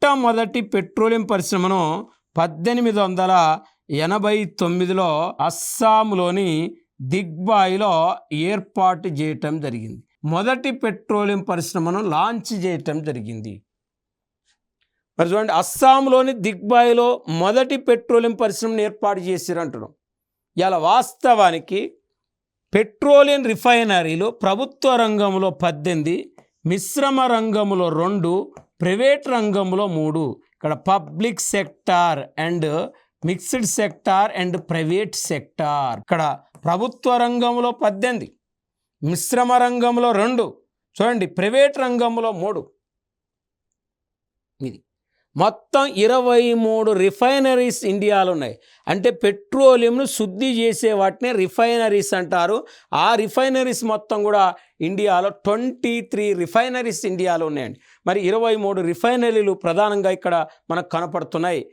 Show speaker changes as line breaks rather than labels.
మొట్టమొదటి పెట్రోలియం పరిశ్రమను 1889లో అస్సాంలోని దిగ్బాయిలో ఏర్పాటు చేయటం జరిగింది. మొదటి పెట్రోలియం పరిశ్రమను లాంచ్ చేయటం జరిగింది. మరి చూడండి, అస్సాంలోని దిగ్బాయిలో మొదటి పెట్రోలియం పరిశ్రమను ఏర్పాటు చేశారు అంటున్నాం. ఇలా వాస్తవానికి పెట్రోలియం రిఫైనరీలు ప్రభుత్వ రంగంలో 18, మిశ్రమ రంగంలో 2, ప్రైవేట్ రంగంలో 3. ఇక్కడ public sector and mixed sector and private sector. ఇక్కడ ప్రభుత్వ రంగంలో 18, మిశ్రమ రంగంలో 2, చూడండి ప్రైవేట్ రంగంలో 3. ఇది మొత్తం 23 రిఫైనరీస్ ఇండియాలో ఉన్నాయి. అంటే పెట్రోలియంను శుద్ధి చేసే వాటిని రిఫైనరీస్ అంటారు. ఆ రిఫైనరీస్ మొత్తం కూడా ఇండియాలో 23 రిఫైనరీస్ ఇండియాలో ఉన్నాయండి. మరి 23 రిఫైనరీలు ప్రధానంగా ఇక్కడ మనకు కనపడుతున్నాయి.